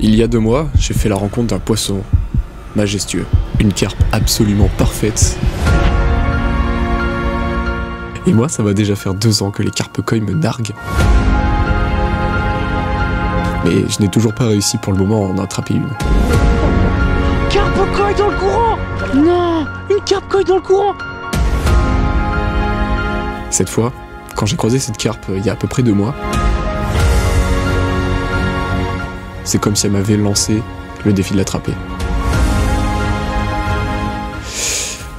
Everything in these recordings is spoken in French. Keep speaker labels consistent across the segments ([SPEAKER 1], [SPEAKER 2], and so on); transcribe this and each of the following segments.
[SPEAKER 1] Il y a 2 mois, j'ai fait la rencontre d'un poisson majestueux. Une carpe absolument parfaite. Et moi, ça va déjà faire 2 ans que les carpe-koi me narguent. Mais je n'ai toujours pas réussi pour le moment à en attraper une.
[SPEAKER 2] Carpe-koi dans le courant! Non! Une carpe-koi dans le courant!
[SPEAKER 1] Cette fois, quand j'ai croisé cette carpe il y a à peu près 2 mois, c'est comme si elle m'avait lancé le défi de l'attraper.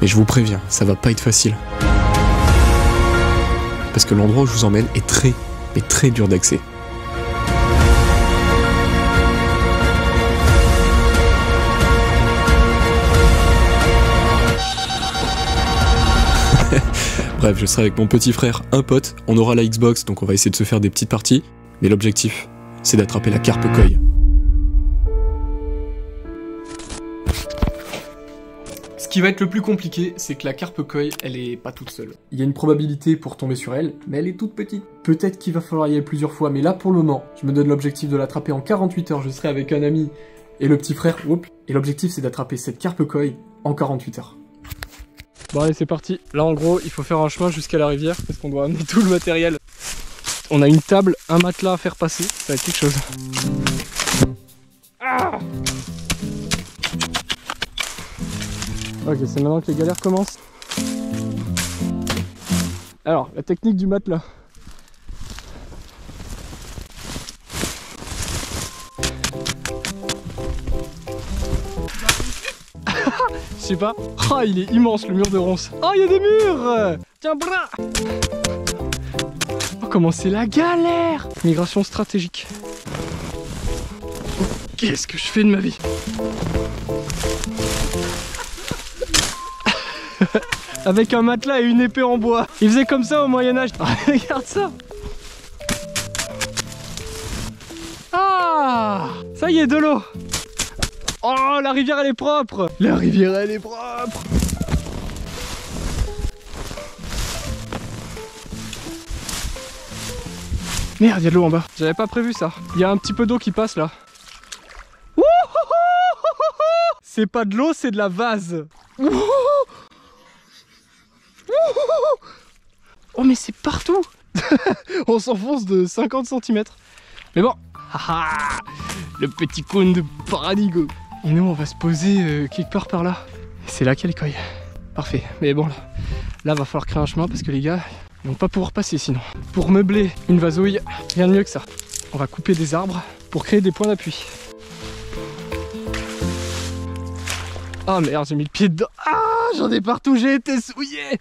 [SPEAKER 1] Mais je vous préviens, ça va pas être facile. Parce que l'endroit où je vous emmène est très dur d'accès. Bref, je serai avec mon petit frère, un pote, on aura la Xbox, donc on va essayer de se faire des petites parties, mais l'objectif, c'est d'attraper la carpe-koi. Ce qui va être le plus compliqué, c'est que la carpe-koi, elle est pas toute seule. Il y a une probabilité pour tomber sur elle, mais elle est toute petite. Peut-être qu'il va falloir y aller plusieurs fois, mais là pour le moment, je me donne l'objectif de l'attraper en 48 heures, je serai avec un ami et le petit frère, et l'objectif c'est d'attraper cette carpe-koi en 48 heures. Bon allez, c'est parti. Là en gros, il faut faire un chemin jusqu'à la rivière parce qu'on doit amener tout le matériel. On a une table, un matelas à faire passer, ça va être quelque chose. Ah, ok, c'est maintenant que les galères commencent. Alors, la technique du matelas. Je sais pas. Oh, il est immense le mur de ronces. Oh, il y a des murs. Tiens, bras. Oh, comment c'est la galère. Migration stratégique. Qu'est-ce que je fais de ma vie? Avec un matelas et une épée en bois. Il faisait comme ça au Moyen-Âge. Regarde ça. Ah, ça y est, de l'eau. Oh, la rivière elle est propre. La rivière elle est propre. Merde, il y a de l'eau en bas. J'avais pas prévu ça. Il y a un petit peu d'eau qui passe là. C'est pas de l'eau, c'est de la vase. Oh mais c'est partout. On s'enfonce de 50 cm. Mais bon. Le petit cône de Paradigo. Et nous on va se poser quelque part par là. C'est là qu'il y a les koi. Parfait. Mais bon là va falloir créer un chemin parce que les gars ils vont pas pouvoir passer sinon. Pour meubler une vasouille, rien de mieux que ça. On va couper des arbres pour créer des points d'appui. Ah merde, j'ai mis le pied dedans. Ah, j'en ai partout, j'ai été souillé.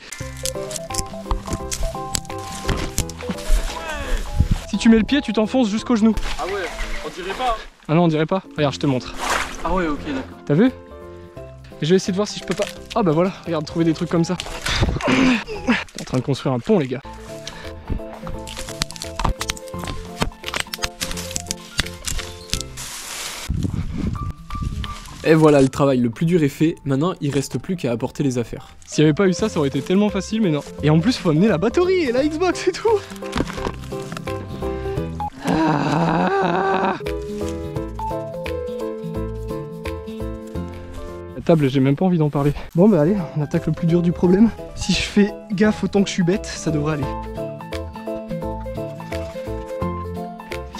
[SPEAKER 1] Si tu mets le pied, tu t'enfonces jusqu'au genou.
[SPEAKER 2] Ah ouais, on dirait pas.
[SPEAKER 1] Ah non, on dirait pas. Regarde, je te montre.
[SPEAKER 2] Ah ouais, ok, d'accord.
[SPEAKER 1] T'as vu? Et je vais essayer de voir si je peux pas... Ah bah voilà, regarde, trouver des trucs comme ça. T'es en train de construire un pont, les gars. Et voilà, le travail le plus dur est fait. Maintenant, il reste plus qu'à apporter les affaires. S'il n'y avait pas eu ça, ça aurait été tellement facile, mais non. Et en plus, faut amener la batterie et la Xbox et tout. Ah, la table, j'ai même pas envie d'en parler. Bon bah allez, on attaque le plus dur du problème. Si je fais gaffe autant que je suis bête, ça devrait aller.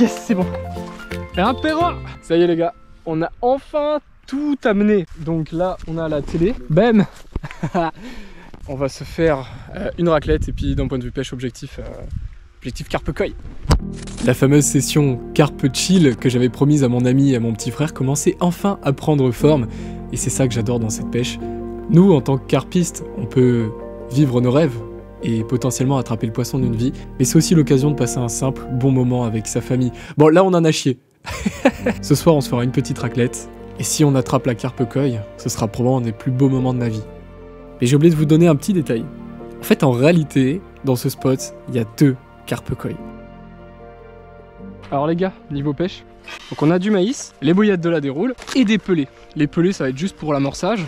[SPEAKER 1] Yes, c'est bon. Et un perron. Ça y est les gars, on a enfin tout amené. Donc là, on a la télé. Bam. On va se faire une raclette et puis d'un point de vue pêche, objectif carpe-koi. La fameuse session carpe chill que j'avais promise à mon ami et à mon petit frère commençait enfin à prendre forme. Et c'est ça que j'adore dans cette pêche. Nous, en tant que carpistes, on peut vivre nos rêves et potentiellement attraper le poisson d'une vie. Mais c'est aussi l'occasion de passer un simple bon moment avec sa famille. Bon, là, on en a chié. Ce soir, on se fera une petite raclette. Et si on attrape la carpe-koi, ce sera probablement un des plus beaux moments de ma vie. Mais j'ai oublié de vous donner un petit détail. En fait, en réalité, dans ce spot, il y a 2 carpe-koi. Alors les gars, niveau pêche, donc on a du maïs, les bouillettes de la déroule et des pelés. Les pelés, ça va être juste pour l'amorçage.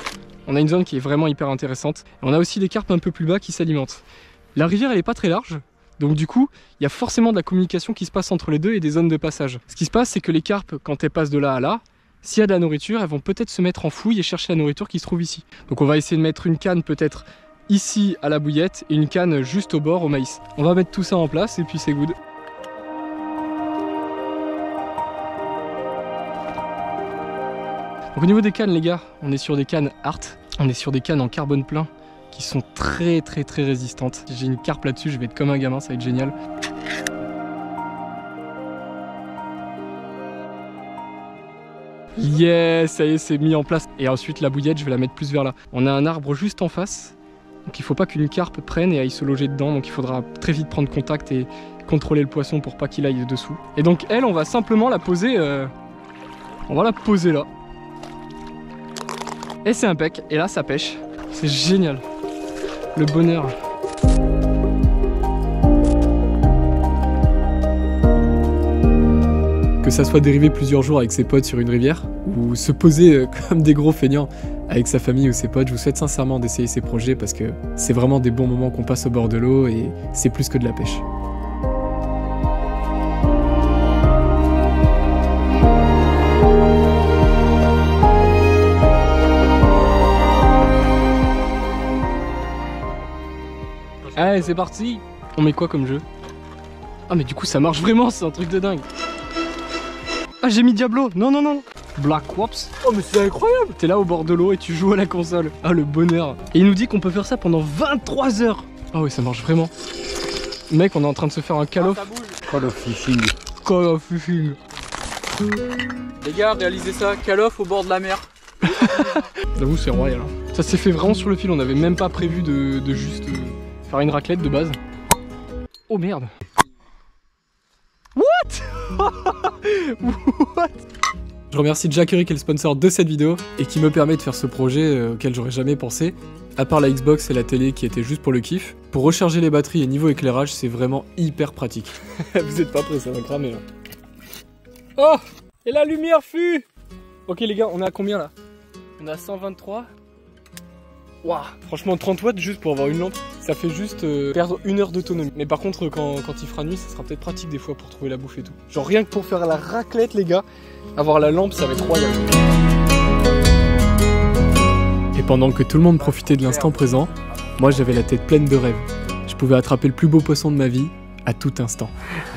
[SPEAKER 1] On a une zone qui est vraiment hyper intéressante. Et on a aussi des carpes un peu plus bas qui s'alimentent. La rivière, elle est pas très large. Donc du coup, il y a forcément de la communication qui se passe entre les deux et des zones de passage. Ce qui se passe, c'est que les carpes, quand elles passent de là à là, s'il y a de la nourriture, elles vont peut-être se mettre en fouille et chercher la nourriture qui se trouve ici. Donc on va essayer de mettre une canne peut-être ici à la bouillette et une canne juste au bord au maïs. On va mettre tout ça en place et puis c'est good. Donc au niveau des cannes les gars, on est sur des cannes Art, on est sur des cannes en carbone plein qui sont très résistantes. J'ai une carpe là-dessus, je vais être comme un gamin, ça va être génial. Yes, ça y est, c'est mis en place. Et ensuite la bouillette, je vais la mettre plus vers là. On a un arbre juste en face, donc il faut pas qu'une carpe prenne et aille se loger dedans, donc il faudra très vite prendre contact et contrôler le poisson pour pas qu'il aille dessous. Et donc elle, on va simplement la poser, on va la poser là. Et c'est impec, et là ça pêche. C'est génial. Le bonheur. Que ça soit dérivé plusieurs jours avec ses potes sur une rivière, ou se poser comme des gros feignants avec sa famille ou ses potes, je vous souhaite sincèrement d'essayer ces projets parce que c'est vraiment des bons moments qu'on passe au bord de l'eau et c'est plus que de la pêche. Allez, c'est parti. On met quoi comme jeu? Ah mais du coup ça marche vraiment, c'est un truc de dingue. Ah j'ai mis Diablo, non. Black Ops. Oh mais c'est incroyable. T'es là au bord de l'eau et tu joues à la console. Ah le bonheur. Et il nous dit qu'on peut faire ça pendant 23 heures. Ah ouais ça marche vraiment. Mec on est en train de se faire un Call of.
[SPEAKER 3] Call of Fishing.
[SPEAKER 1] Call of Fishing.
[SPEAKER 3] Les gars, réalisez ça, Call of au bord de la mer.
[SPEAKER 1] J'avoue c'est royal. Ça s'est fait vraiment sur le fil, on n'avait même pas prévu de juste faire une raclette de base. Oh merde. What? What? Je remercie Jackery qui est le sponsor de cette vidéo et qui me permet de faire ce projet auquel j'aurais jamais pensé. À part la Xbox et la télé qui était juste pour le kiff. Pour recharger les batteries et niveau éclairage, c'est vraiment hyper pratique. Vous êtes pas prêts, ça va cramer là. Oh! Et la lumière fut! Ok les gars, on est à combien là? On est à 123. Waouh! Franchement 30 watts juste pour avoir une lampe, ça fait juste perdre 1 heure d'autonomie. Mais par contre quand il fera nuit, ça sera peut-être pratique des fois pour trouver la bouffe et tout. Genre rien que pour faire la raclette les gars, avoir la lampe ça va être royal. Et pendant que tout le monde profitait de l'instant présent, moi j'avais la tête pleine de rêves. Je pouvais attraper le plus beau poisson de ma vie à tout instant.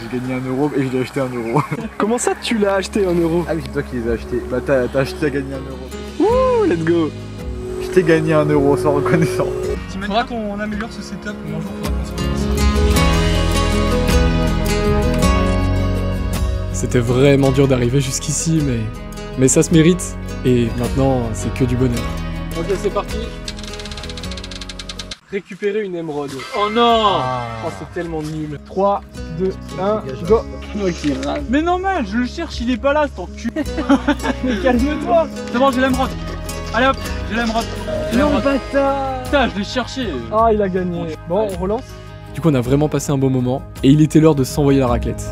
[SPEAKER 3] J'ai gagné 1 euro et je l'ai acheté 1 euro.
[SPEAKER 1] Comment ça tu l'as acheté 1 euro?
[SPEAKER 3] Ah oui c'est toi qui les as achetés. Bah t'as gagné 1 euro.
[SPEAKER 1] Wouh, let's go!
[SPEAKER 3] Je t'ai gagné 1 euro sans reconnaissant.
[SPEAKER 1] Faudra qu'on améliore ce setup, mais un jour faudra qu'on se refasse ça. C'était vraiment dur d'arriver jusqu'ici, mais ça se mérite. Et maintenant, c'est que du bonheur. Ok, c'est parti. Récupérer une émeraude.
[SPEAKER 3] Oh non!
[SPEAKER 1] Oh, c'est tellement nul. 3, 2, 1, go! Ok.
[SPEAKER 3] Mais non mais je le cherche, il est pas là, ton cul.
[SPEAKER 1] Mais calme-toi!
[SPEAKER 3] C'est bon, j'ai l'émeraude. Allez hop, j'ai l'émeraude.
[SPEAKER 1] Non, bâtard!
[SPEAKER 3] Putain, je l'ai cherché.
[SPEAKER 1] Ah, il a gagné. Bon,
[SPEAKER 3] allez.
[SPEAKER 1] on relance. Du coup, on a vraiment passé un bon moment et il était l'heure de s'envoyer la raclette.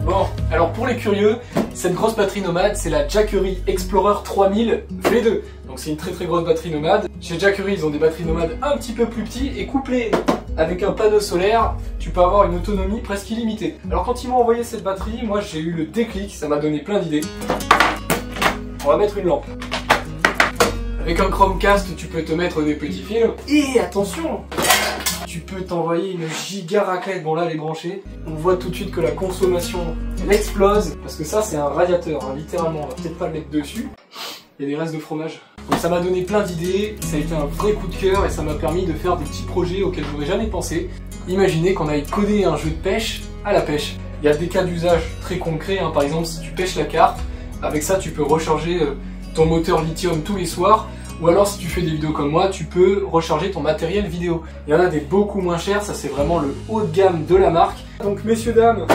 [SPEAKER 1] Bon, alors pour les curieux, cette grosse batterie nomade, c'est la Jackery Explorer 3000 V2. Donc c'est une très grosse batterie nomade. Chez Jackery, ils ont des batteries nomades un petit peu plus petits et couplées avec un panneau solaire, tu peux avoir une autonomie presque illimitée. Alors quand ils m'ont envoyé cette batterie, moi j'ai eu le déclic, ça m'a donné plein d'idées. On va mettre une lampe. Avec un Chromecast, tu peux te mettre des petits films. Et attention, tu peux t'envoyer une giga raclette. Bon là elle est branchée. On voit tout de suite que la consommation elle explose. Parce que ça c'est un radiateur, hein, littéralement. On va peut-être pas le mettre dessus. Il y a des restes de fromage. Donc ça m'a donné plein d'idées, ça a été un vrai coup de cœur et ça m'a permis de faire des petits projets auxquels j'aurais jamais pensé. Imaginez qu'on aille coder un jeu de pêche à la pêche. Il y a des cas d'usage très concrets, hein. Par exemple si tu pêches la carpe, avec ça tu peux recharger ton moteur lithium tous les soirs. Ou alors si tu fais des vidéos comme moi, tu peux recharger ton matériel vidéo. Il y en a des beaucoup moins chers, ça c'est vraiment le haut de gamme de la marque. Donc messieurs dames,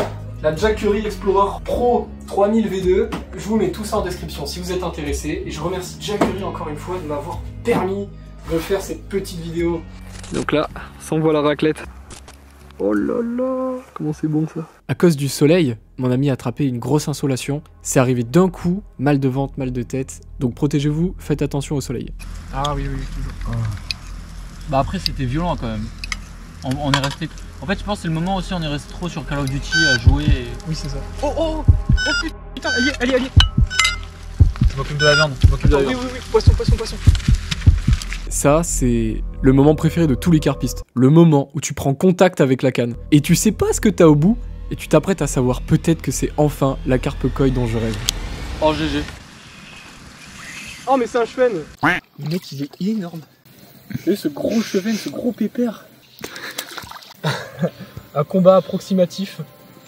[SPEAKER 1] la Jackery Explorer Pro 3000 V2, je vous mets tout ça en description si vous êtes intéressés. Et je remercie Jackery encore une fois de m'avoir permis de faire cette petite vidéo. Donc là, ça envoie la raclette. Oh là là, comment c'est bon ça. À cause du soleil, mon ami a attrapé une grosse insolation. C'est arrivé d'un coup, mal de ventre, mal de tête. Donc protégez-vous, faites attention au soleil. Ah oui, toujours.
[SPEAKER 3] Bah après c'était violent quand même. On est resté... En fait je pense que c'est le moment aussi on est resté trop sur Call of Duty à jouer et...
[SPEAKER 1] Oui c'est ça. Oh putain, elle y est.
[SPEAKER 3] Je m'occupe de la viande,
[SPEAKER 1] Oui, poisson. Ça, c'est le moment préféré de tous les carpistes. Le moment où tu prends contact avec la canne. Et tu sais pas ce que t'as au bout, et tu t'apprêtes à savoir peut-être que c'est enfin la carpe koi dont je rêve.
[SPEAKER 3] Oh GG.
[SPEAKER 1] Oh mais c'est un chevenne. Le mec il est énorme. Et ce gros chevenne, ce gros pépère. Un combat approximatif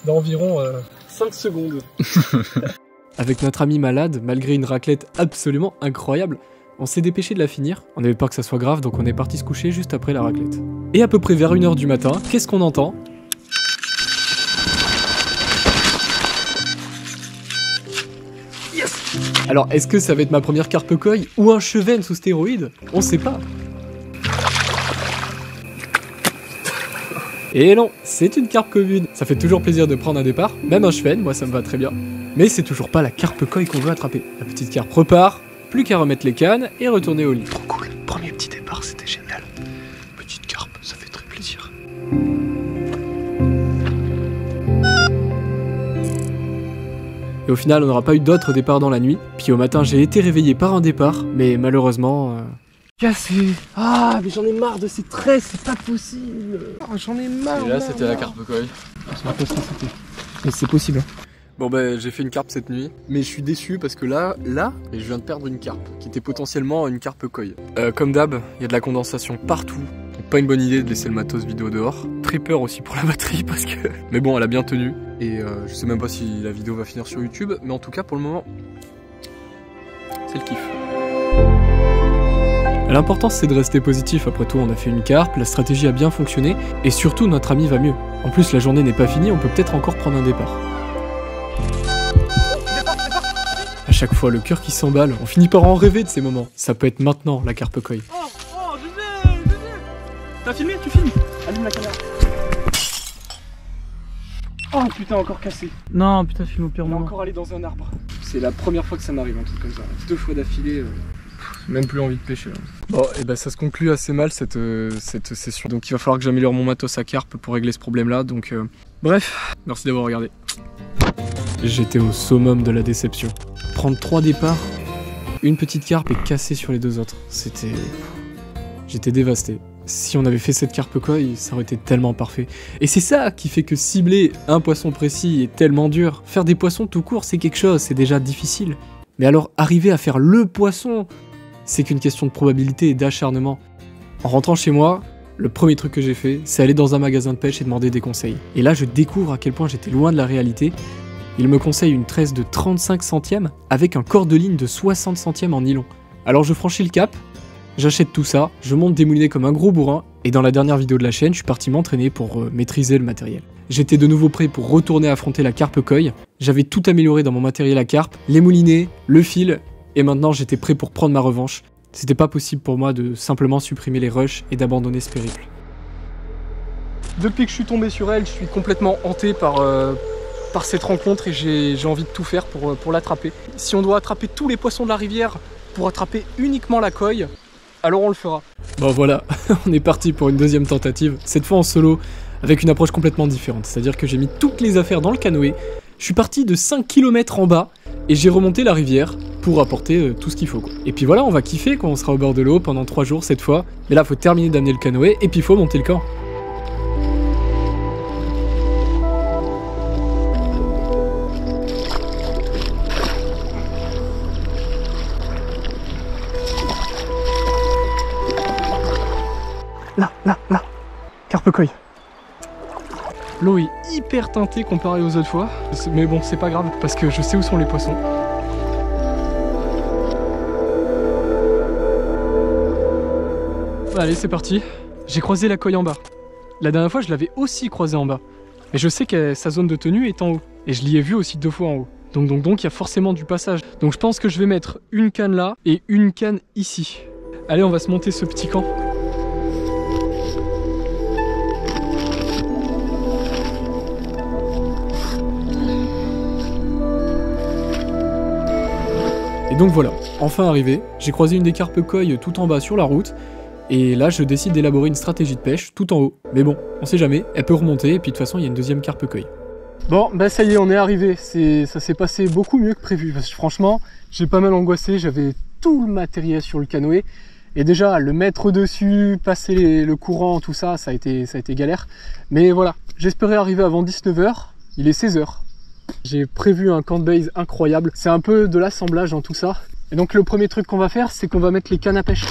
[SPEAKER 1] d'environ 5 secondes. Avec notre ami malade, malgré une raclette absolument incroyable, on s'est dépêché de la finir. On n'avait pas que ça soit grave, donc on est parti se coucher juste après la raclette. Et à peu près vers 1h du matin, qu'est-ce qu'on entend ? Yes ! Alors, est-ce que ça va être ma première carpe koi ou un chevenne sous stéroïdes ? On sait pas. Et non, c'est une carpe commune. Ça fait toujours plaisir de prendre un départ, même un chevenne, moi ça me va très bien. Mais c'est toujours pas la carpe koi qu'on veut attraper. La petite carpe repart, plus qu'à remettre les cannes et retourner au lit. Trop cool, premier petit départ, c'était génial. Petite carpe, ça fait très plaisir. Et au final, on n'aura pas eu d'autres départs dans la nuit. Puis au matin, j'ai été réveillé par un départ, mais malheureusement... Cassé. Ah, mais j'en ai marre de ces traits, c'est pas possible. Oh, j'en ai marre.
[SPEAKER 3] Et là, c'était la carpe koi.
[SPEAKER 1] Je sais pas ce que c'était. Mais c'est possible. Bon ben j'ai fait une carpe cette nuit, mais je suis déçu parce que là, je viens de perdre une carpe, qui était potentiellement une carpe koi. Comme d'hab, il y a de la condensation partout, donc pas une bonne idée de laisser le matos vidéo dehors. Très peur aussi pour la batterie parce que... Mais bon, elle a bien tenu, et je sais même pas si la vidéo va finir sur YouTube, mais en tout cas pour le moment, c'est le kiff. L'important c'est de rester positif, après tout on a fait une carpe, la stratégie a bien fonctionné, et surtout notre ami va mieux. En plus la journée n'est pas finie, on peut peut-être encore prendre un départ. À chaque fois le cœur qui s'emballe, on finit par en rêver de ces moments. Ça peut être maintenant la carpe koi.
[SPEAKER 2] Oh, GG. T'as filmé? Tu filmes? Allume la caméra. Oh putain, encore cassé.
[SPEAKER 3] Non putain, filme au pire
[SPEAKER 2] On est
[SPEAKER 3] moment.
[SPEAKER 2] encore allé dans un arbre.
[SPEAKER 1] C'est la première fois que ça m'arrive un truc comme ça. 2 fois d'affilée, même plus envie de pêcher là. Bon, et ben ça se conclut assez mal cette session. Donc il va falloir que j'améliore mon matos à carpe pour régler ce problème là. Donc bref, merci d'avoir regardé. J'étais au summum de la déception. Prendre 3 départs, une petite carpe et casser sur les 2 autres. J'étais dévasté. Si on avait fait cette carpe koi, ça aurait été tellement parfait. Et c'est ça qui fait que cibler un poisson précis est tellement dur. Faire des poissons tout court, c'est quelque chose, c'est déjà difficile. Mais alors, arriver à faire le poisson, c'est qu'une question de probabilité et d'acharnement. En rentrant chez moi, le premier truc que j'ai fait, c'est aller dans un magasin de pêche et demander des conseils. Et là, je découvre à quel point j'étais loin de la réalité. Il me conseille une tresse de 35 centièmes avec un corps de ligne de 60 centièmes en nylon. Alors je franchis le cap, j'achète tout ça, je monte démouliné comme un gros bourrin, et dans la dernière vidéo de la chaîne, je suis parti m'entraîner pour maîtriser le matériel. J'étais de nouveau prêt pour retourner affronter la carpe koi, j'avais tout amélioré dans mon matériel à carpe, les moulinets, le fil, et maintenant j'étais prêt pour prendre ma revanche. C'était pas possible pour moi de simplement supprimer les rushs et d'abandonner ce périple. Depuis que je suis tombé sur elle, je suis complètement hanté par cette rencontre et j'ai envie de tout faire pour l'attraper. Si on doit attraper tous les poissons de la rivière pour attraper uniquement la koi, alors on le fera. Bon voilà, on est parti pour une deuxième tentative, cette fois en solo, avec une approche complètement différente. C'est-à-dire que j'ai mis toutes les affaires dans le canoë, je suis parti de 5 km en bas et j'ai remonté la rivière pour apporter tout ce qu'il faut, quoi. Et puis voilà, on va kiffer quand on sera au bord de l'eau pendant 3 jours cette fois. Mais là, faut terminer d'amener le canoë et puis il faut monter le camp. Là, carpe koi. L'eau est hyper teintée comparée aux autres fois, mais bon, c'est pas grave parce que je sais où sont les poissons. Allez, c'est parti. J'ai croisé la koi en bas. La dernière fois, je l'avais aussi croisée en bas. Mais je sais que sa zone de tenue est en haut. Et je l'y ai vue aussi 2 fois en haut. Donc, il y a forcément du passage. Donc, je pense que je vais mettre une canne là et une canne ici. Allez, on va se monter ce petit camp. Et donc voilà, enfin arrivé, j'ai croisé une des carpes koi tout en bas sur la route, et là je décide d'élaborer une stratégie de pêche tout en haut. Mais bon, on sait jamais, elle peut remonter, et puis de toute façon il y a une deuxième carpe koi. Bon, bah ça y est, on est arrivé, ça s'est passé beaucoup mieux que prévu, parce que franchement, j'ai pas mal angoissé, j'avais tout le matériel sur le canoë, et déjà le mettre dessus, passer le courant, tout ça, ça a été galère. Mais voilà, j'espérais arriver avant 19 h, il est 16 h. J'ai prévu un camp de base incroyable, c'est un peu de l'assemblage dans tout ça. Et donc le premier truc qu'on va faire, c'est qu'on va mettre les cannes à pêche.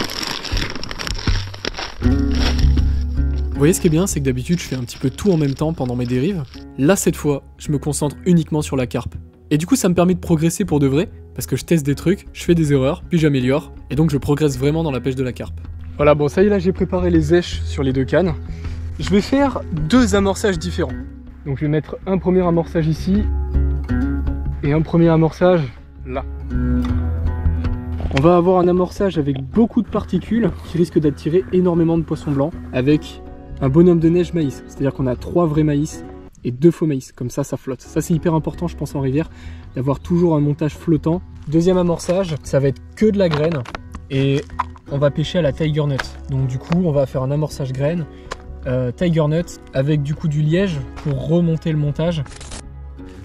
[SPEAKER 1] Vous voyez, ce qui est bien, c'est que d'habitude je fais un petit peu tout en même temps pendant mes dérives. Là cette fois, je me concentre uniquement sur la carpe. Et du coup ça me permet de progresser pour de vrai, parce que je teste des trucs, je fais des erreurs, puis j'améliore, et donc je progresse vraiment dans la pêche de la carpe. Voilà, bon ça y est, là j'ai préparé les èches sur les deux cannes. Je vais faire deux amorçages différents. Donc je vais mettre un premier amorçage ici, et un premier amorçage là. On va avoir un amorçage avec beaucoup de particules qui risque d'attirer énormément de poissons blancs, avec un bonhomme de neige maïs, c'est-à-dire qu'on a 3 vrais maïs et 2 faux maïs, comme ça flotte. Ça c'est hyper important je pense en rivière, d'avoir toujours un montage flottant. Deuxième amorçage, ça va être que de la graine, et on va pêcher à la tiger nut. Donc du coup on va faire un amorçage graine, tiger nut, avec du coup du liège pour remonter le montage.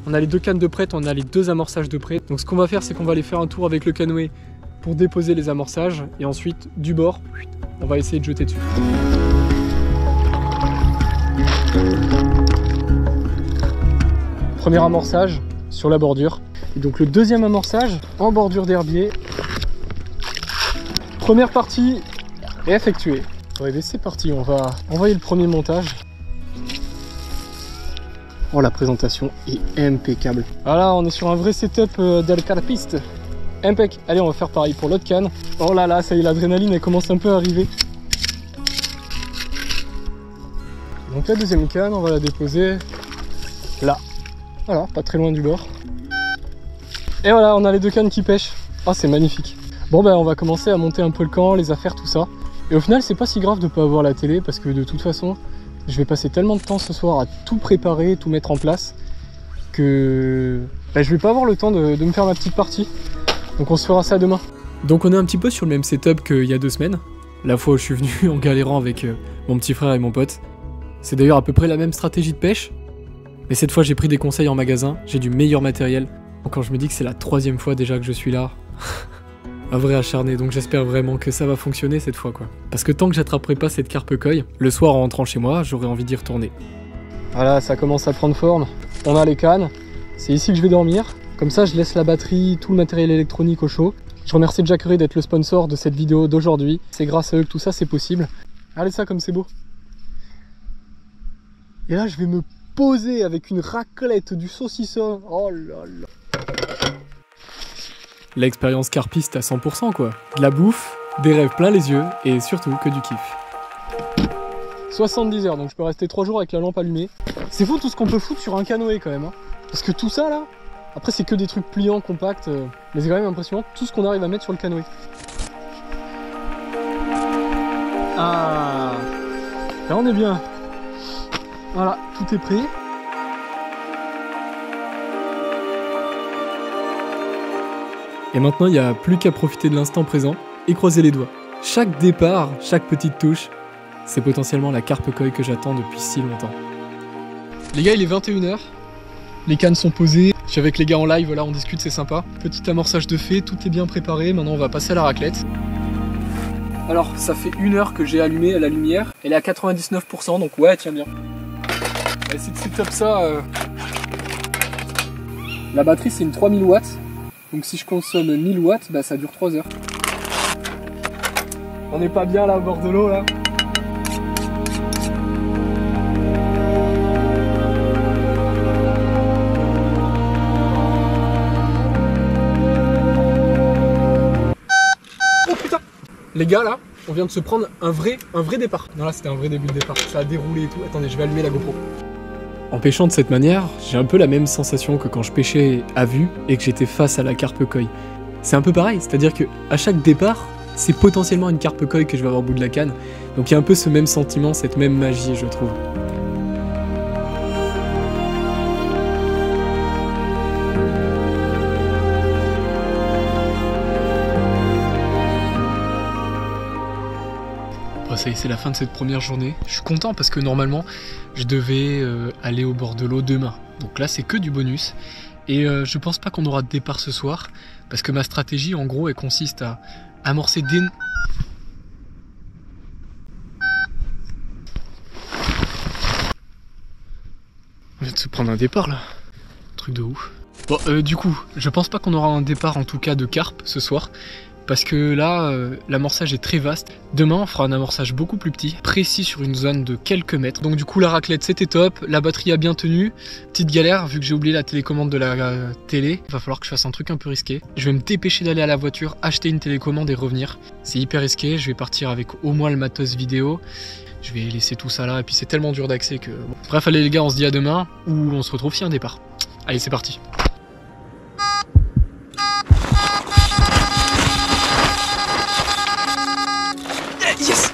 [SPEAKER 1] On a les deux cannes de prête, on a les deux amorçages de prête. Donc ce qu'on va faire, c'est qu'on va aller faire un tour avec le canoë pour déposer les amorçages, et ensuite du bord, on va essayer de jeter dessus. Premier amorçage sur la bordure, et donc le deuxième amorçage en bordure d'herbier. Première partie est effectuée. Ouais, mais c'est parti, on va envoyer le premier montage. Oh, la présentation est impeccable. Voilà, on est sur un vrai setup del carpiste. Impec. Allez, on va faire pareil pour l'autre canne. Oh là là, ça y est, l'adrénaline elle commence un peu à arriver. Donc la deuxième canne, on va la déposer là. Voilà, pas très loin du bord. Et voilà, on a les deux cannes qui pêchent. Oh, c'est magnifique. Bon ben on va commencer à monter un peu le camp, les affaires, tout ça. Et au final c'est pas si grave de pas avoir la télé, parce que de toute façon je vais passer tellement de temps ce soir à tout préparer, tout mettre en place, que ben, je vais pas avoir le temps de me faire ma petite partie. Donc on se fera ça demain. Donc on est un petit peu sur le même setup qu'il y a 2 semaines. La fois où je suis venu en galérant avec mon petit frère et mon pote. C'est d'ailleurs à peu près la même stratégie de pêche. Mais cette fois j'ai pris des conseils en magasin, j'ai du meilleur matériel. Quand je me dis que c'est la 3e fois déjà que je suis là, un vrai acharné, donc j'espère vraiment que ça va fonctionner cette fois quoi. Parce que tant que j'attraperai pas cette carpe koi, le soir en rentrant chez moi, j'aurai envie d'y retourner. Voilà, ça commence à prendre forme. On a les cannes, c'est ici que je vais dormir. Comme ça je laisse la batterie, tout le matériel électronique au chaud. Je remercie Jack Ray d'être le sponsor de cette vidéo d'aujourd'hui. C'est grâce à eux que tout ça c'est possible. Regardez ça comme c'est beau. Et là je vais me poser avec une raclette, du saucisson. Oh là là. L'expérience carpiste à 100% quoi. De la bouffe, des rêves plein les yeux, et surtout que du kiff. 70 heures, donc je peux rester 3 jours avec la lampe allumée. C'est fou tout ce qu'on peut foutre sur un canoë quand même. Hein. Parce que tout ça là, après c'est que des trucs pliants, compacts, mais c'est quand même impressionnant tout ce qu'on arrive à mettre sur le canoë. Ah, là on est bien. Voilà, tout est prêt. Et maintenant, il n'y a plus qu'à profiter de l'instant présent et croiser les doigts. Chaque départ, chaque petite touche, c'est potentiellement la carpe koi que j'attends depuis si longtemps. Les gars, il est 21 h. Les cannes sont posées. Je suis avec les gars en live, là on discute, c'est sympa. Petit amorçage de fait, tout est bien préparé. Maintenant, on va passer à la raclette. Alors, ça fait 1 heure que j'ai allumé la lumière. Elle est à 99%, donc ouais, tiens bien. On va essayer de setup ça. La batterie, c'est une 3000 watts. Donc si je consomme 1000 watts, bah ça dure 3 heures. On n'est pas bien là au bord de l'eau là. Oh putain! Les gars là, on vient de se prendre un vrai départ. Non là c'était un vrai début de départ, ça a déroulé et tout. Attendez, je vais allumer la GoPro. En pêchant de cette manière, j'ai un peu la même sensation que quand je pêchais à vue et que j'étais face à la carpe koi. C'est un peu pareil, c'est-à-dire que à chaque départ, c'est potentiellement une carpe koi que je vais avoir au bout de la canne. Donc il y a un peu ce même sentiment, cette même magie, je trouve. ça y est, c'est la fin de cette première journée. Je suis content parce que normalement, je devais aller au bord de l'eau demain. Donc là, c'est que du bonus. Et je pense pas qu'on aura de départ ce soir. Parce que ma stratégie, en gros, elle consiste à amorcer des... On vient de se prendre un départ là. Truc de ouf. Bon, du coup, je pense pas qu'on aura un départ en tout cas de carpe ce soir. Parce que là, l'amorçage est très vaste. Demain, on fera un amorçage beaucoup plus petit, précis sur une zone de quelques mètres. Donc du coup, la raclette, c'était top. La batterie a bien tenu. Petite galère, vu que j'ai oublié la télécommande de la télé. Il va falloir que je fasse un truc un peu risqué. Je vais me dépêcher d'aller à la voiture, acheter une télécommande et revenir. C'est hyper risqué. Je vais partir avec au moins le matos vidéo. Je vais laisser tout ça là. Et puis c'est tellement dur d'accès que... Bon. Bref, allez les gars, on se dit à demain. Ou on se retrouve s'il y a un départ. Allez, c'est parti. Yes!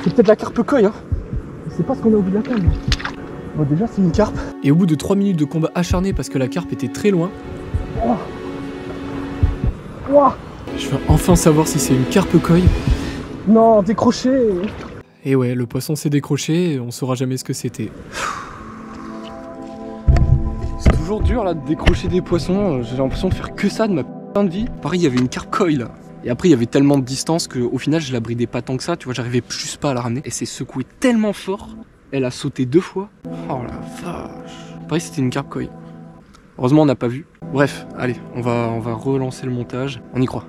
[SPEAKER 1] C'est peut-être la carpe koi, hein. C'est pas ce qu'on a au bout de la canne. Bon, déjà, c'est une carpe. Et au bout de 3 minutes de combat acharné parce que la carpe était très loin, je vais enfin savoir si c'est une carpe koi. Non, décroché. Et ouais, le poisson s'est décroché et on saura jamais ce que c'était. C'est toujours dur là de décrocher des poissons. J'ai l'impression de faire que ça de ma putain de vie. Pareil, il y avait une carpe koi là. Et après, il y avait tellement de distance qu'au final, je la bridais pas tant que ça. Tu vois, j'arrivais juste pas à la ramener. Et c'est secoué tellement fort. Elle a sauté 2 fois. Oh la vache. Pareil, c'était une carpe koi. Heureusement, on n'a pas vu. Bref, allez, on va relancer le montage. On y croit.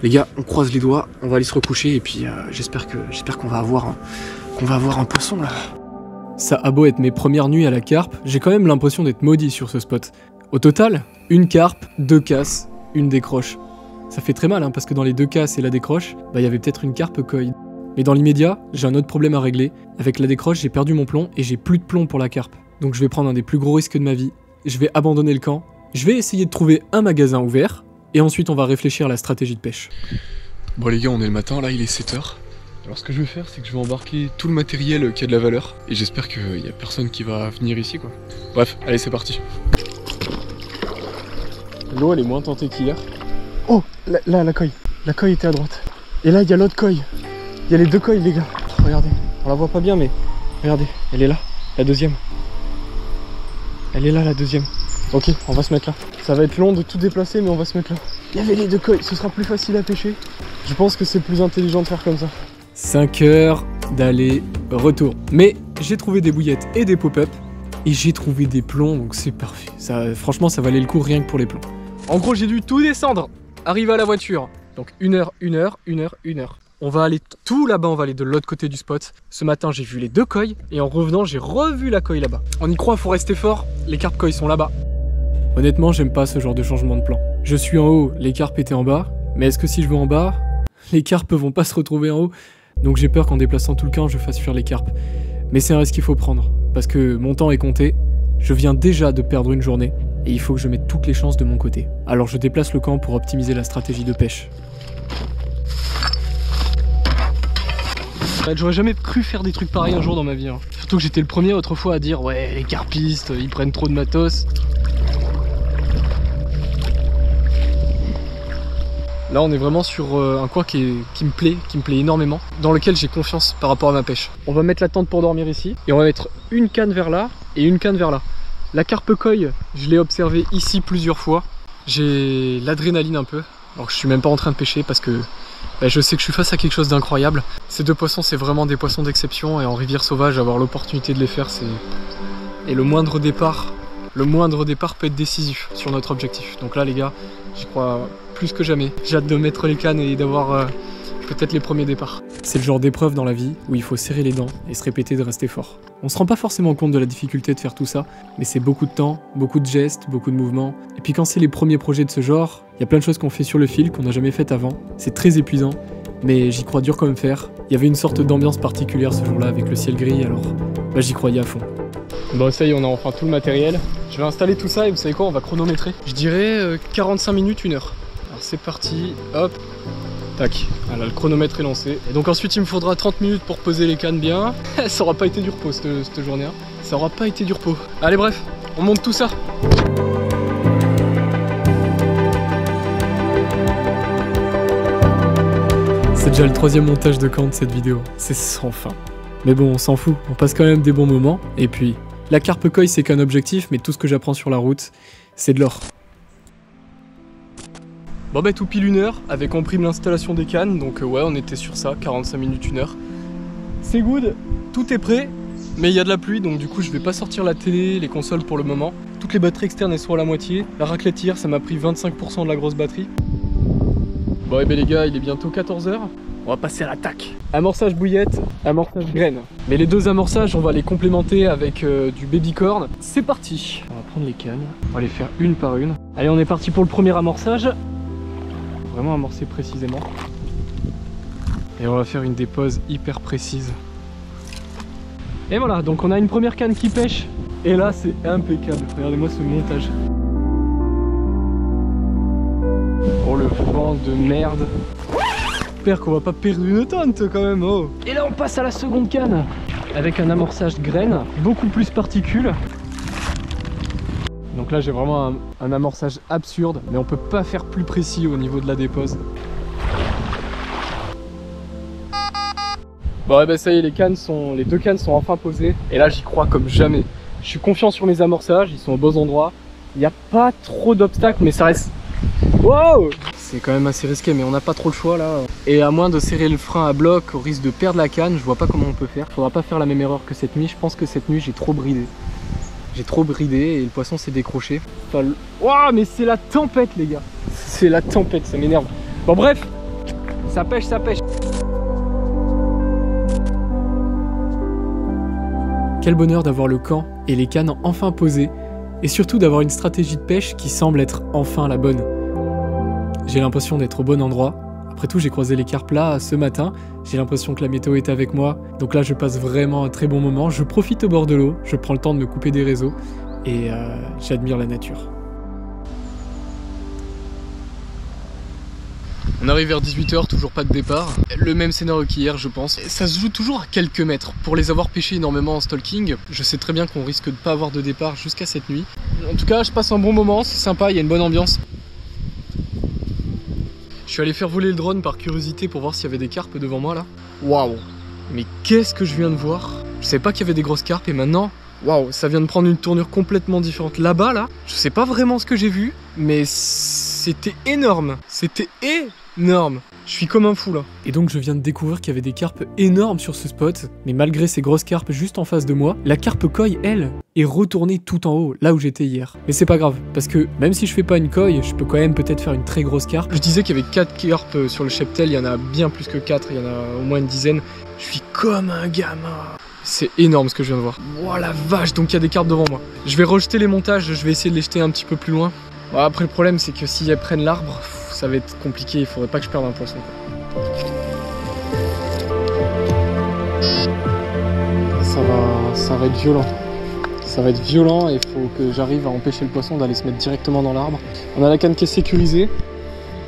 [SPEAKER 1] Les gars, on croise les doigts. On va aller se recoucher. Et puis, j'espère qu'on va avoir un poisson là. Ça a beau être mes premières nuits à la carpe, j'ai quand même l'impression d'être maudit sur ce spot. Au total, une carpe, 2 casses, une décroche. Ça fait très mal, hein, parce que dans les 2 casses et la décroche, bah y avait peut-être une carpe koi. Mais dans l'immédiat, j'ai un autre problème à régler. Avec la décroche, j'ai perdu mon plomb et j'ai plus de plomb pour la carpe. Donc je vais prendre un des plus gros risques de ma vie. Je vais abandonner le camp. Je vais essayer de trouver un magasin ouvert. Et ensuite, on va réfléchir à la stratégie de pêche. Bon les gars, on est le matin, là il est 7h. Alors ce que je vais faire, c'est que je vais embarquer tout le matériel qui a de la valeur. Et j'espère qu'il n'y a personne qui va venir ici, quoi. Bref, allez, c'est parti. L'eau, elle est moins tentée qu'hier. Oh, là, la koi. La koi était à droite. Et là, il y a l'autre koi. Il y a les 2 koi, les gars. Oh, regardez, on la voit pas bien, mais regardez, elle est là, la deuxième. Elle est là, la deuxième. Ok, on va se mettre là. Ça va être long de tout déplacer, mais on va se mettre là. Il y avait les 2 koi, ce sera plus facile à pêcher. Je pense que c'est plus intelligent de faire comme ça. 5 heures d'aller-retour. Mais j'ai trouvé des bouillettes et des pop-up. Et j'ai trouvé des plombs, donc c'est parfait. Ça, franchement, ça valait le coup rien que pour les plombs. En gros, j'ai dû tout descendre. Arriver à la voiture. Donc 1 heure, 1 heure, 1 heure, 1 heure. On va aller tout là-bas, on va aller de l'autre côté du spot. Ce matin, j'ai vu les 2 koi. Et en revenant, j'ai revu la koi là-bas. On y croit, faut rester fort. Les carpes koi sont là-bas. Honnêtement, j'aime pas ce genre de changement de plan. Je suis en haut, les carpes étaient en bas. Mais est-ce que si je vais en bas, les carpes vont pas se retrouver en haut? Donc j'ai peur qu'en déplaçant tout le camp, je fasse fuir les carpes. Mais c'est un risque qu'il faut prendre. Parce que mon temps est compté. Je viens déjà de perdre une journée. Et il faut que je mette toutes les chances de mon côté. Alors je déplace le camp pour optimiser la stratégie de pêche. J'aurais jamais cru faire des trucs pareils un jour dans ma vie. Hein. Surtout que j'étais le premier autrefois à dire ouais, les carpistes, ils prennent trop de matos. Là on est vraiment sur un coin qui me plaît énormément, dans lequel j'ai confiance par rapport à ma pêche. On va mettre la tente pour dormir ici, et on va mettre une canne vers là, et une canne vers là. La carpe koi, je l'ai observée ici plusieurs fois. J'ai l'adrénaline un peu, alors que je suis même pas en train de pêcher parce que je sais que je suis face à quelque chose d'incroyable. Ces 2 poissons, c'est vraiment des poissons d'exception, et en rivière sauvage, avoir l'opportunité de les faire, c'est... Et le moindre départ peut être décisif sur notre objectif. Donc là les gars, j'y crois plus que jamais. J'ai hâte de mettre les cannes et d'avoir peut-être les premiers départs. C'est le genre d'épreuve dans la vie où il faut serrer les dents et se répéter de rester fort. On se rend pas forcément compte de la difficulté de faire tout ça, mais c'est beaucoup de temps, beaucoup de gestes, beaucoup de mouvements. Et puis quand c'est les premiers projets de ce genre, il y a plein de choses qu'on fait sur le fil qu'on n'a jamais faites avant. C'est très épuisant, mais j'y crois dur comme fer. Il y avait une sorte d'ambiance particulière ce jour-là avec le ciel gris, alors j'y croyais à fond. Bon ça y est, on a enfin tout le matériel. Je vais installer tout ça et vous savez quoi, on va chronométrer. Je dirais 45 minutes, 1 heure. Alors c'est parti, hop, tac, voilà, le chronomètre est lancé. Et donc ensuite il me faudra 30 minutes pour peser les cannes bien. Ça aura pas été du repos cette journée, hein. Ça aura pas été du repos. Allez bref, on monte tout ça. C'est déjà le 3e montage de camp de cette vidéo, c'est sans fin. Mais bon, on s'en fout, on passe quand même des bons moments. Et puis, la carpe koi c'est qu'un objectif, mais tout ce que j'apprends sur la route, c'est de l'or. Bon bah tout pile 1 heure, avec en prime l'installation des cannes, donc ouais on était sur ça, 45 minutes, 1 heure. C'est good, tout est prêt, mais il y a de la pluie, donc du coup je vais pas sortir la télé, les consoles pour le moment. Toutes les batteries externes elles sont à la moitié, la raclette hier ça m'a pris 25% de la grosse batterie. Bon et ben les gars, il est bientôt 14 h. On va passer à l'attaque. Amorçage bouillette, amorçage graine. Mais les 2 amorçages, on va les complémenter avec du baby corn. C'est parti. On va prendre les cannes, on va les faire une par une. Allez, on est parti pour le premier amorçage. Vraiment amorcer précisément. Et on va faire une dépose hyper précise. Et voilà, donc on a une première canne qui pêche. Et là, c'est impeccable. Regardez-moi ce montage. Oh le vent de merde. J'espère qu'on va pas perdre une tente quand même, oh. Et là on passe à la seconde canne avec un amorçage graine, beaucoup plus particules. Donc là j'ai vraiment un amorçage absurde, mais on peut pas faire plus précis au niveau de la dépose. Bon et ben ça y est, les 2 cannes sont enfin posées. Et là j'y crois comme jamais. Je suis confiant sur mes amorçages, ils sont aux bons endroits. Il n'y a pas trop d'obstacles, mais ça reste... Wow! C'est quand même assez risqué, mais on n'a pas trop le choix là. Et à moins de serrer le frein à bloc au risque de perdre la canne, je vois pas comment on peut faire. Faudra pas faire la même erreur que cette nuit. Je pense que cette nuit j'ai trop bridé. J'ai trop bridé et le poisson s'est décroché. Enfin, wow, mais c'est la tempête les gars. C'est la tempête, ça m'énerve. Bon bref, ça pêche, ça pêche. Quel bonheur d'avoir le camp et les cannes enfin posées. Et surtout d'avoir une stratégie de pêche qui semble être enfin la bonne. J'ai l'impression d'être au bon endroit. Après tout, j'ai croisé les carpes là ce matin. J'ai l'impression que la météo est avec moi. Donc là, je passe vraiment un très bon moment. Je profite au bord de l'eau. Je prends le temps de me couper des réseaux. Et j'admire la nature. On arrive vers 18 h, toujours pas de départ. Le même scénario qu'hier, je pense. Et ça se joue toujours à quelques mètres. Pour les avoir pêchés énormément en stalking, je sais très bien qu'on risque de pas avoir de départ jusqu'à cette nuit. En tout cas, je passe un bon moment, c'est sympa, il y a une bonne ambiance. Je suis allé faire voler le drone par curiosité pour voir s'il y avait des carpes devant moi là. Waouh! Mais qu'est-ce que je viens de voir? Je savais pas qu'il y avait des grosses carpes et maintenant, waouh, ça vient de prendre une tournure complètement différente. Là-bas là, je sais pas vraiment ce que j'ai vu, mais c'était énorme. C'était énorme. Je suis comme un fou là. Et donc je viens de découvrir qu'il y avait des carpes énormes sur ce spot, mais malgré ces grosses carpes juste en face de moi, la carpe koi, elle, est retournée tout en haut, là où j'étais hier. Mais c'est pas grave, parce que même si je fais pas une koi, je peux quand même peut-être faire une très grosse carpe. Je disais qu'il y avait 4 carpes sur le cheptel, il y en a bien plus que 4, il y en a au moins une dizaine. Je suis comme un gamin. C'est énorme ce que je viens de voir. Oh la vache, donc il y a des carpes devant moi. Je vais rejeter les montages, je vais essayer de les jeter un petit peu plus loin. Bon, après le problème c'est que si elles prennent l'arbre, ça va être compliqué, il faudrait pas que je perde un poisson. Ça va être violent. Ça va être violent et il faut que j'arrive à empêcher le poisson d'aller se mettre directement dans l'arbre. On a la canne qui est sécurisée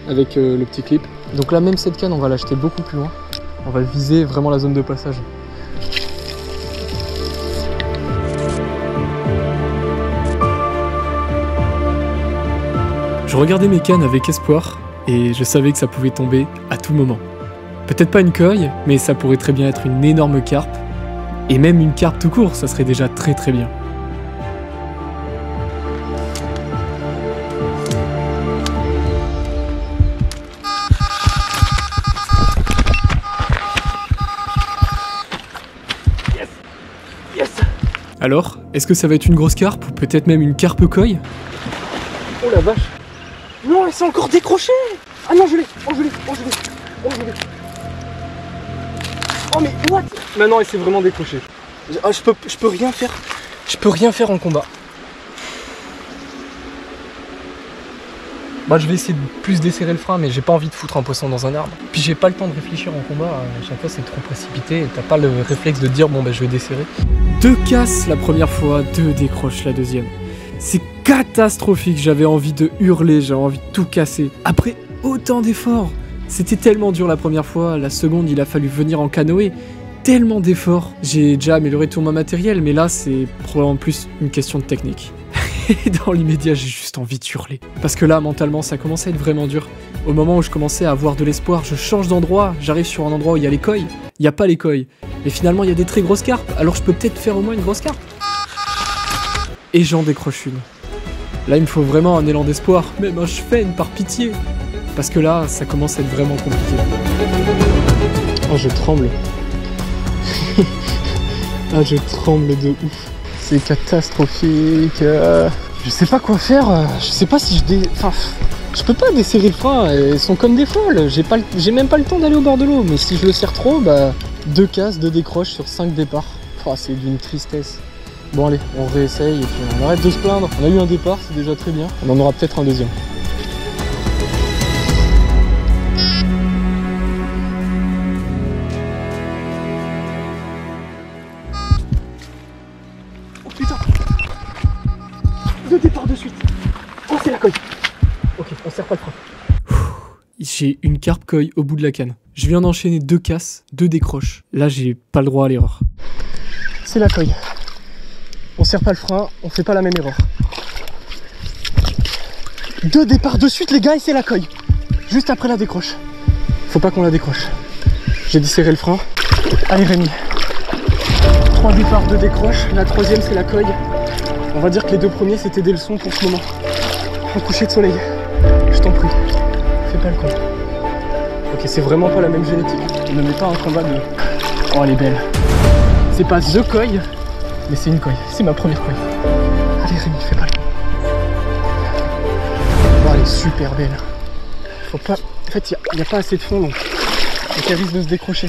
[SPEAKER 1] avec le petit clip. Donc là même cette canne on va l'acheter beaucoup plus loin. On va viser vraiment la zone de passage. Je regardais mes cannes avec espoir et je savais que ça pouvait tomber à tout moment. Peut-être pas une koi, mais ça pourrait très bien être une énorme carpe. Et même une carpe tout court, ça serait déjà très très bien. Yes! Yes! Alors, est-ce que ça va être une grosse carpe ou peut-être même une carpe koi? Oh la vache! Non, elle s'est encore décrochée! Ah non, je l'ai! Oh, je l'ai! Oh, je l'ai! Oh, je l'ai! Oh, mais what? Maintenant, elle s'est vraiment décrochée. Ah, je peux rien faire. Je peux rien faire en combat. Bah, je vais essayer de plus desserrer le frein, mais j'ai pas envie de foutre un poisson dans un arbre. Puis j'ai pas le temps de réfléchir en combat. À chaque fois, c'est trop précipité. Et t'as pas le réflexe de dire, bon, bah, je vais desserrer. 2 casses la première fois, 2 décroches la deuxième. C'est catastrophique, j'avais envie de hurler, j'avais envie de tout casser. Après autant d'efforts, c'était tellement dur la première fois, la seconde il a fallu venir en canoë. Tellement d'efforts, j'ai déjà amélioré tout mon matériel, mais là c'est probablement plus une question de technique. Et dans l'immédiat, j'ai juste envie de hurler. Parce que là, mentalement, ça commençait à être vraiment dur. Au moment où je commençais à avoir de l'espoir, je change d'endroit, j'arrive sur un endroit où il y a les koi. Il n'y a pas les koi. Et finalement, il y a des très grosses carpes, alors je peux peut-être faire au moins une grosse carpe. Et j'en décroche une. Là, il me faut vraiment un élan d'espoir, même un chefaigne par pitié. Parce que là, ça commence à être vraiment compliqué. Oh, je tremble. Ah, je tremble de ouf. C'est catastrophique. Je sais pas quoi faire. Je sais pas si Enfin, je peux pas desserrer le frein. Elles sont comme des folles. J'ai même pas le temps d'aller au bord de l'eau. Mais si je le serre trop, bah 2 casses, 2 décroches sur 5 départs. Oh, c'est d'une tristesse. Bon allez, on réessaye et puis on arrête de se plaindre. On a eu un départ, c'est déjà très bien. On en aura peut-être un deuxième. Oh putain! 2 départs de suite. Oh, c'est la coille. Ok, on serre pas le frein. J'ai une carpe koi au bout de la canne. Je viens d'enchaîner 2 casses, 2 décroches. Là, j'ai pas le droit à l'erreur. C'est la koi. On serre pas le frein, on fait pas la même erreur. 2 départs de suite les gars et c'est la koi. Juste après la décroche. Faut pas qu'on la décroche. J'ai desserré le frein. Allez Rémi. 3 départs, 2 décroches. La 3e c'est la koi. On va dire que les 2 premiers c'était des leçons pour ce moment. Un coucher de soleil. Je t'en prie. Fais pas le con. Ok, c'est vraiment pas la même génétique. Ne mets pas un combat de... Oh elle est belle. C'est pas the koi. Mais c'est une koi, c'est ma première koi. Allez Rémi, fais pas le con. Oh, elle est super belle. Faut pas... En fait, il n'y a pas assez de fond, donc elle risque de se décrocher.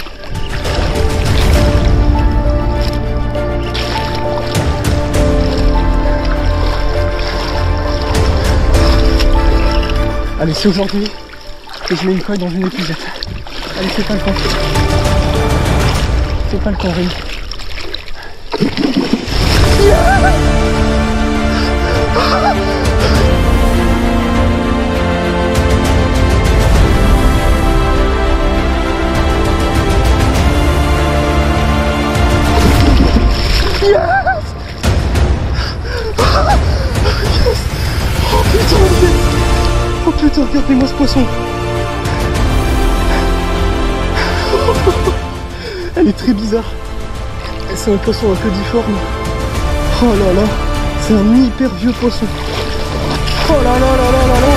[SPEAKER 1] Allez, c'est aujourd'hui que je mets une koi dans une épuisette. Allez, fais pas le con. Fais pas le con, Rémi. Oh putain, regardez-moi ce poisson. Elle est très bizarre. C'est un poisson un peu difforme. Oh là là, c'est un hyper vieux poisson. Oh là là là là là là.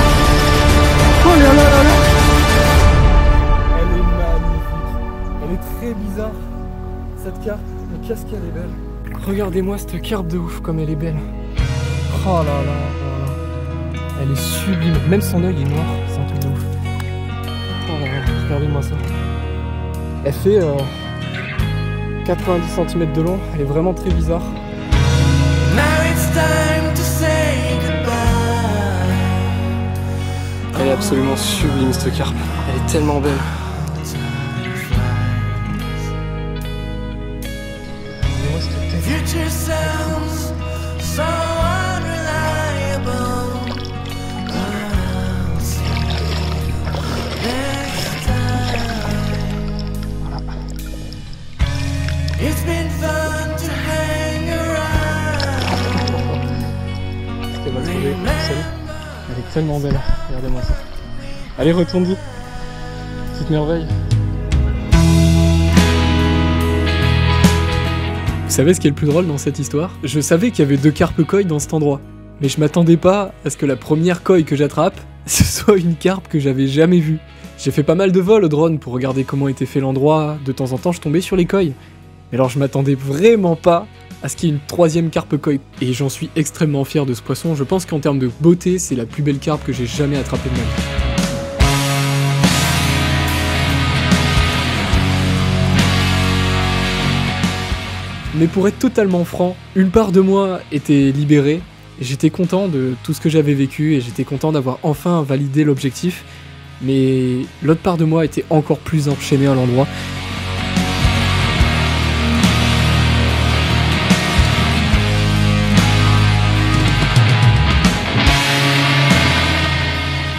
[SPEAKER 1] Oh là là là là. Elle est magnifique. Elle est très bizarre, cette carpe. Mais qu'est-ce qu'elle est belle. Regardez-moi cette carpe de ouf comme elle est belle. Oh là là là là. Elle est sublime. Même son œil est noir, c'est un truc de ouf. Oh là là, regardez-moi ça. Elle fait 90 cm de long. Elle est vraiment très bizarre. Elle est absolument sublime cette carpe. Elle est tellement belle. Regardez-moi cette tête. It's been fun to hang around. Elle va trouver. Elle est tellement belle. Regardez-moi ça. Allez, retourne-y. Petite merveille. Vous savez ce qui est le plus drôle dans cette histoire? Je savais qu'il y avait 2 carpes koi dans cet endroit. Mais je m'attendais pas à ce que la première koi que j'attrape, ce soit une carpe que j'avais jamais vue. J'ai fait pas mal de vols au drone pour regarder comment était fait l'endroit. De temps en temps, je tombais sur les koi. Mais alors je m'attendais vraiment pas à ce qu'il y ait une 3e carpe koi. Et j'en suis extrêmement fier de ce poisson. Je pense qu'en termes de beauté, c'est la plus belle carpe que j'ai jamais attrapée de ma vie. Mais pour être totalement franc, une part de moi était libérée. J'étais content de tout ce que j'avais vécu et j'étais content d'avoir enfin validé l'objectif. Mais l'autre part de moi était encore plus enchaînée à l'endroit.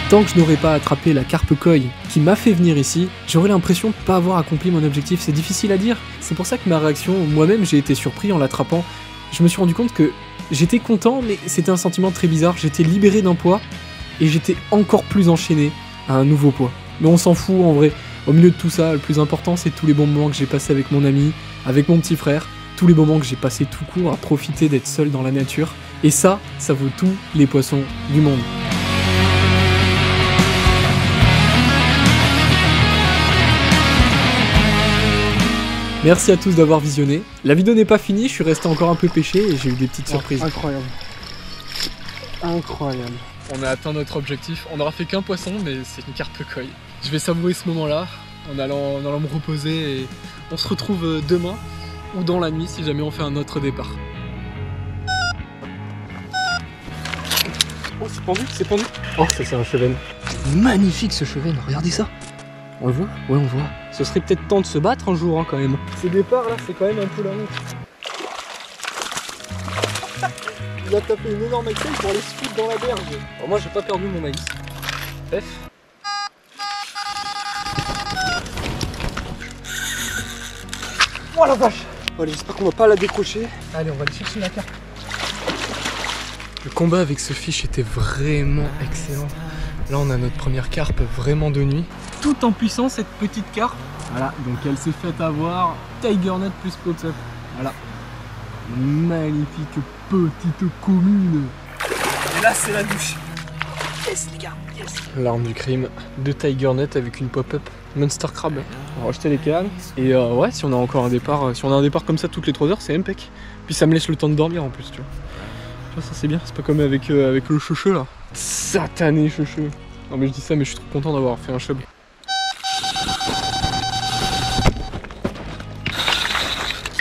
[SPEAKER 1] Tant que je n'aurais pas attrapé la carpe koi qui m'a fait venir ici, j'aurais l'impression de ne pas avoir accompli mon objectif. C'est difficile à dire. C'est pour ça que ma réaction, moi-même j'ai été surpris en l'attrapant. Je me suis rendu compte que J'étais content, mais c'était un sentiment très bizarre. J'étais libéré d'un poids et j'étais encore plus enchaîné à un nouveau poids. Mais on s'en fout en vrai. Au milieu de tout ça, le plus important, c'est tous les bons moments que j'ai passés avec mon ami, avec mon petit frère, tous les moments que j'ai passés tout court à profiter d'être seul dans la nature. Et ça vaut tous les poissons du monde. Merci à tous d'avoir visionné. La vidéo n'est pas finie, je suis resté encore un peu pêché et j'ai eu des petites surprises.
[SPEAKER 2] Incroyable. Incroyable.
[SPEAKER 1] On a atteint notre objectif. On n'aura fait qu'un poisson, mais c'est une carpe koi. Je vais savourer ce moment-là en allant me reposer et on se retrouve demain ou dans la nuit si jamais on fait un autre départ. Oh, c'est pendu, c'est pendu. Oh, ça c'est un chevenne. Magnifique ce chevenne, regardez ça. On le voit? Ouais, on le voit. Ce serait peut-être temps de se battre un jour hein, quand même. Ces départs là, c'est quand même un peu la honte. Il a tapé une énorme écueil pour aller se foutre dans la berge. Alors moi j'ai pas perdu mon maïs. F. Oh la vache. Allez, j'espère qu'on va pas la décrocher. Allez, on va aller chercher la carpe. Le combat avec ce fish était vraiment excellent. Là on a notre première carpe vraiment de nuit. Tout en puissant cette petite carpe. Voilà, donc elle s'est faite avoir Tigernet plus pop-up. Voilà. Magnifique petite commune. Et là c'est la douche. Yes les gars, yes. L'arme du crime de Tigernet avec une pop-up Monster Crab. On va rejeter les cannes. Et ouais, si on a encore un départ, si on a un départ comme ça toutes les 3 heures, c'est impec. Puis ça me laisse le temps de dormir en plus, tu vois. Tu vois, ça c'est bien, c'est pas comme avec le cheveu là. Satané cheveu. Non mais je dis ça, mais je suis trop content d'avoir fait un chub.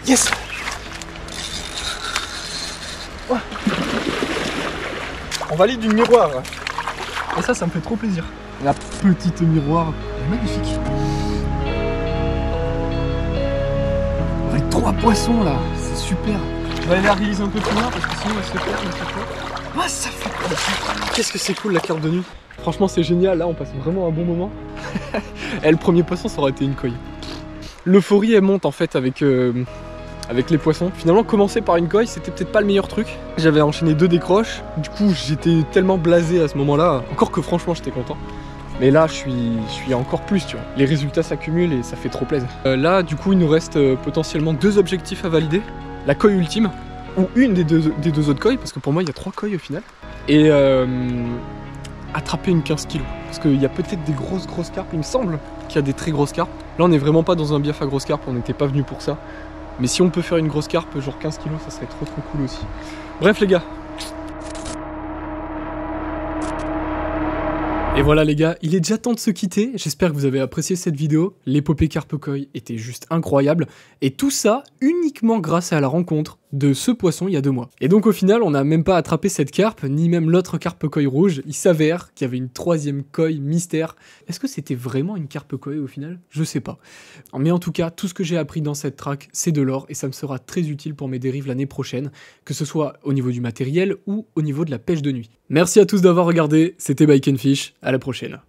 [SPEAKER 1] Yes. Ouais. On valide du miroir. Et ça me fait trop plaisir. La petite miroir est magnifique. Avec 3 poissons là, c'est super. On va aller la réaliser un peu plus loin parce que sinon elle se perd, Ah, ça fait plaisir. Qu'est-ce que c'est cool la carte de nuit. Franchement c'est génial, là on passe vraiment un bon moment. Et le premier poisson ça aurait été une koi. L'euphorie elle monte en fait avec les poissons. Finalement commencer par une koi c'était peut-être pas le meilleur truc. J'avais enchaîné 2 décroches, du coup j'étais tellement blasé à ce moment là, encore que franchement j'étais content. Mais là je suis encore plus tu vois. Les résultats s'accumulent et ça fait trop plaisir. Là du coup il nous reste potentiellement 2 objectifs à valider. La koi ultime, ou une des deux autres koi, parce que pour moi il y a 3 koi au final. Et attraper une 15 kg. Parce qu'il y a peut-être des grosses carpes, il me semble qu'il y a des très grosses carpes. Là on n'est vraiment pas dans un biaf à grosse carpe, on n'était pas venu pour ça. Mais si on peut faire une grosse carpe, genre 15 kg, ça serait trop cool aussi. Bref les gars. Et voilà les gars, il est déjà temps de se quitter. J'espère que vous avez apprécié cette vidéo. L'épopée carpe koi était juste incroyable. Et tout ça uniquement grâce à la rencontre de ce poisson il y a 2 mois. Et donc au final, on n'a même pas attrapé cette carpe, ni même l'autre carpe koi rouge. Il s'avère qu'il y avait une 3e koi mystère. Est-ce que c'était vraiment une carpe koi au final? Je sais pas. Mais en tout cas, tout ce que j'ai appris dans cette track, c'est de l'or et ça me sera très utile pour mes dérives l'année prochaine, que ce soit au niveau du matériel ou au niveau de la pêche de nuit. Merci à tous d'avoir regardé, c'était Bike & Fish, à la prochaine.